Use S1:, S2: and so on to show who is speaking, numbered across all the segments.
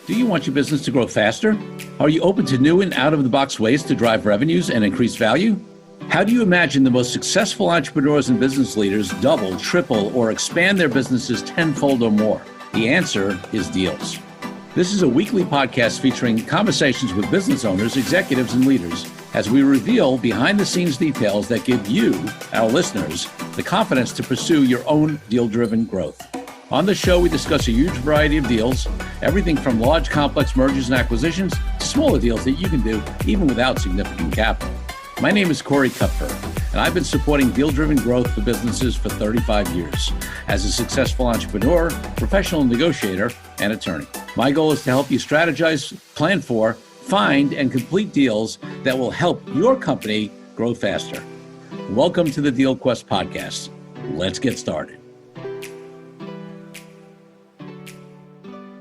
S1: Do you want your business to grow faster? Are you open to new and out-of-the-box ways to drive revenues and increase value? How do you imagine the most successful entrepreneurs and business leaders double, triple, or expand their businesses tenfold or more? The answer is Deals. This is a weekly podcast featuring conversations with business owners, executives, and leaders as we reveal behind-the-scenes details that give you, our listeners, the confidence to pursue your own deal-driven growth. On the show, we discuss a huge variety of deals, everything from large, complex mergers and acquisitions to smaller deals that you can do even without significant capital. My name is Kupfer, and I've been supporting deal-driven growth for businesses for 35 years as a successful entrepreneur, professional negotiator, and attorney. My goal is to help you strategize, plan for, find, and complete deals that will help your company grow faster. Welcome to the DealQuest Podcast. Let's get started.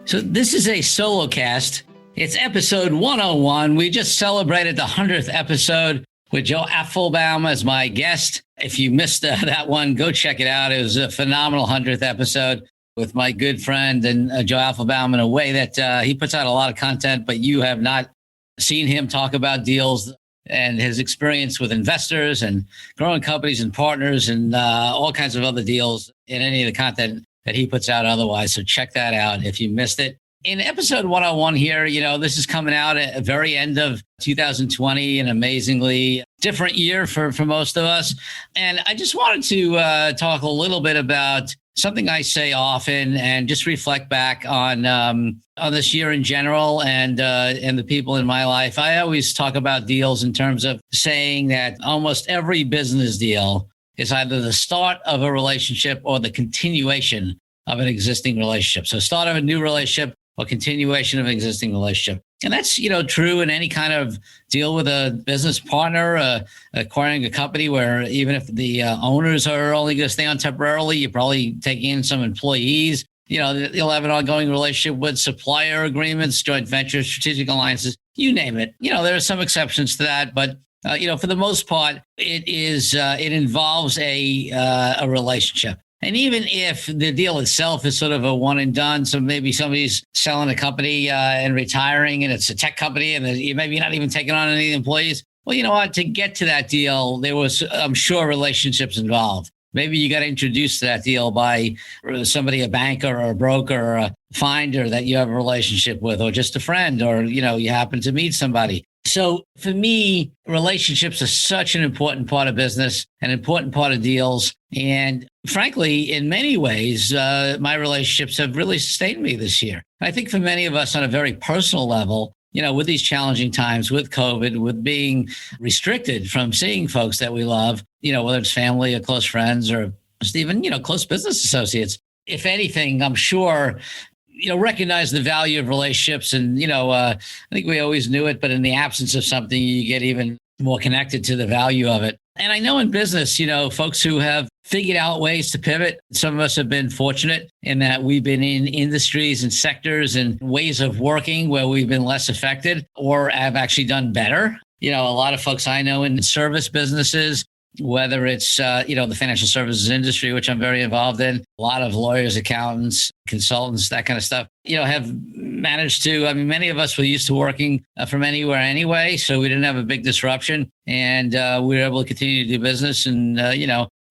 S2: So this is a solo cast. It's episode 101. We just celebrated the 100th episode with Joe Apfelbaum as my guest. If you missed that one, go check it out. It was a phenomenal 100th episode with my good friend and Joe Apfelbaum in a way that he puts out a lot of content, but you have not seen him talk about deals and his experience with investors and growing companies and partners and all kinds of other deals in any of the content that he puts out otherwise. So check that out if you missed it. In episode 101 here, this is coming out at the very end of 2020, an amazingly different year for most of us. And I just wanted to talk a little bit about something I say often and just reflect back on this year in general and the people in my life. I always talk about deals in terms of saying that almost every business deal is either the start of a relationship or the continuation of an existing relationship. So start of a new relationship or continuation of an existing relationship. And that's, true in any kind of deal with a business partner, acquiring a company where even if the owners are only going to stay on temporarily, you're probably taking in some employees. You'll have an ongoing relationship with supplier agreements, joint ventures, strategic alliances, you name it. There are some exceptions to that, but for the most part, it involves a relationship. And even if the deal itself is sort of a one and done, so maybe somebody's selling a company and retiring and it's a tech company and maybe you're not even taking on any employees. Well, you know what? To get to that deal, there was, I'm sure, relationships involved. Maybe you got introduced to that deal by somebody, a banker or a broker or a finder that you have a relationship with, or just a friend, or, you happen to meet somebody. So for me, relationships are such an important part of business, an important part of deals. And frankly, in many ways, my relationships have really sustained me this year. I think for many of us on a very personal level, with these challenging times, with COVID, with being restricted from seeing folks that we love, whether it's family or close friends or just even, close business associates. If anything, I'm sure recognize the value of relationships. And, I think we always knew it, but in the absence of something, you get even more connected to the value of it. And I know in business, folks who have figured out ways to pivot. Some of us have been fortunate in that we've been in industries and sectors and ways of working where we've been less affected or have actually done better. A lot of folks I know in service businesses, whether it's, the financial services industry, which I'm very involved in, a lot of lawyers, accountants, consultants, that kind of stuff, have managed to, many of us were used to working from anywhere anyway, so we didn't have a big disruption and we were able to continue to do business. And,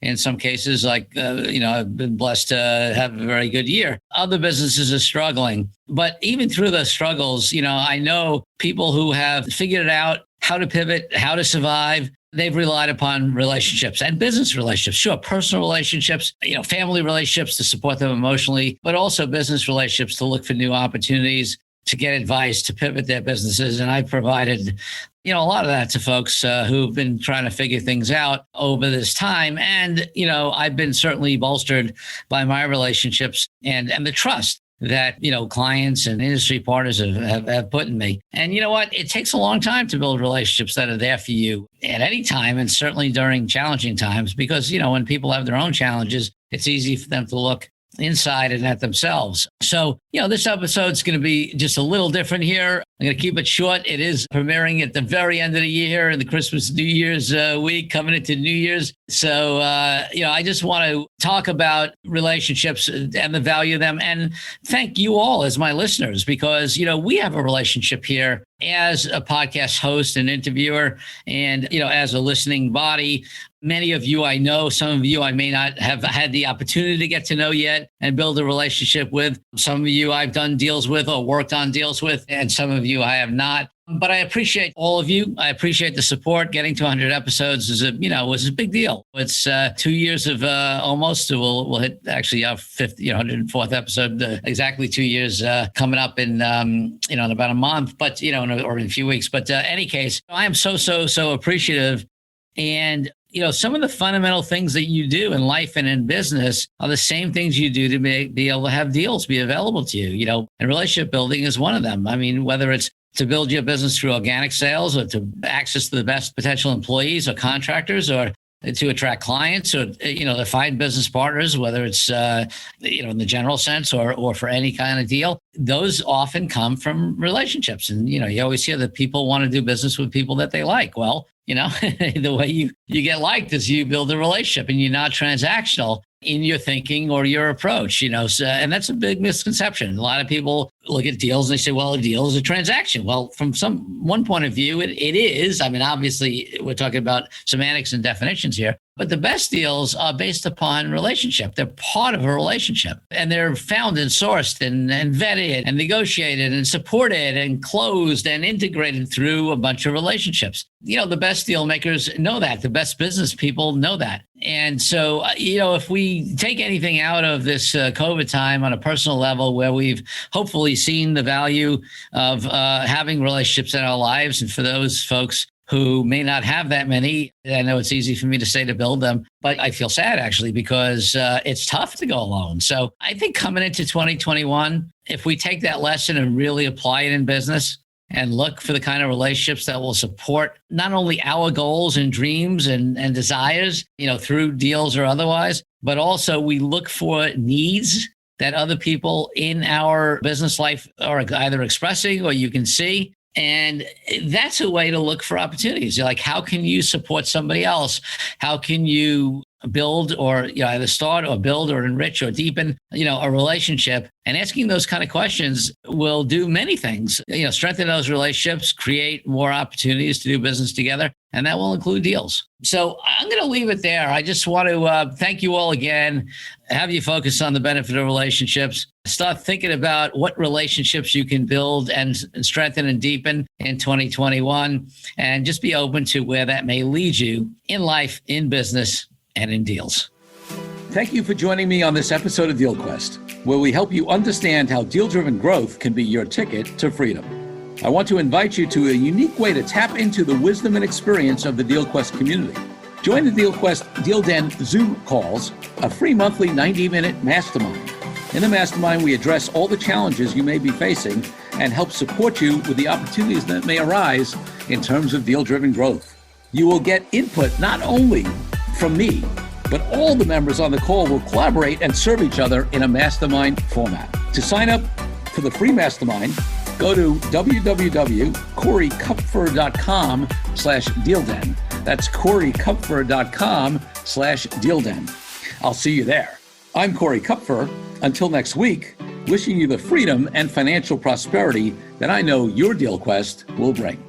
S2: in some cases, I've been blessed to have a very good year. Other businesses are struggling, but even through the struggles, I know people who have figured it out, how to pivot, how to survive. They've relied upon relationships and business relationships, sure, personal relationships, family relationships to support them emotionally, but also business relationships to look for new opportunities, to get advice, to pivot their businesses. And I've provided, a lot of that to folks who've been trying to figure things out over this time. And, I've been certainly bolstered by my relationships and the trust that, clients and industry partners have put in me. And you know what? It takes a long time to build relationships that are there for you at any time, and certainly during challenging times, because, when people have their own challenges, it's easy for them to look inside and at themselves. So, this episode's going to be just a little different here. I'm going to keep it short. It is premiering at the very end of the year in the Christmas, New Year's week, coming into New Year's. So, I just want to talk about relationships and the value of them, and thank you all as my listeners, because, we have a relationship here as a podcast host and interviewer and, as a listening body. Many of you I know, some of you I may not have had the opportunity to get to know yet and build a relationship with. Some of you I've done deals with or worked on deals with, and some of you I have not. But I appreciate all of you. I appreciate the support. Getting to 100 episodes was a big deal. It's 2 years of almost. We'll hit actually our 104th episode. Exactly 2 years coming up in in about a month, but or in a few weeks. But any case, I am so appreciative. And some of the fundamental things that you do in life and in business are the same things you do to be able to have deals be available to you. And relationship building is one of them. I mean, whether it's to build your business through organic sales or to access the best potential employees or contractors, or to attract clients, or, to find business partners, whether it's, in the general sense or for any kind of deal, those often come from relationships. And, you always hear that people want to do business with people that they like. Well, the way you get liked is you build a relationship, and you're not transactional in your thinking or your approach, and that's a big misconception. A lot of people look at deals and they say, well, a deal is a transaction. Well, from one point of view, it is. I mean, obviously, we're talking about semantics and definitions here, but the best deals are based upon relationship. They're part of a relationship, and they're found and sourced and vetted and negotiated and supported and closed and integrated through a bunch of relationships. The best deal makers know that. The best business people know that. And so, if we take anything out of this COVID time on a personal level, where we've hopefully seen the value of having relationships in our lives, and for those folks who may not have that many, I know it's easy for me to say to build them, but I feel sad actually, because it's tough to go alone. So I think coming into 2021, if we take that lesson and really apply it in business, and look for the kind of relationships that will support not only our goals and dreams and desires, through deals or otherwise, but also we look for needs that other people in our business life are either expressing or you can see. And that's a way to look for opportunities. You're like, how can you support somebody else? How can you build or either start or build or enrich or deepen, a relationship? And asking those kind of questions will do many things, strengthen those relationships, create more opportunities to do business together. And that will include deals. So I'm going to leave it there. I just want to thank you all again, have you focus on the benefit of relationships, start thinking about what relationships you can build and strengthen and deepen in 2021, and just be open to where that may lead you in life, in business, and in deals.
S1: Thank you for joining me on this episode of DealQuest, where we help you understand how deal-driven growth can be your ticket to freedom. I want to invite you to a unique way to tap into the wisdom and experience of the DealQuest community. Join the DealQuest Deal Den Zoom calls, a free monthly 90-minute mastermind. In the mastermind, we address all the challenges you may be facing and help support you with the opportunities that may arise in terms of deal-driven growth. You will get input not only from me, but all the members on the call will collaborate and serve each other in a mastermind format. To sign up for the free mastermind, go to www.corykupfer.com/dealden. That's corykupfer.com/dealden. I'll see you there. I'm Corey Kupfer. Until next week, wishing you the freedom and financial prosperity that I know your DealQuest will bring.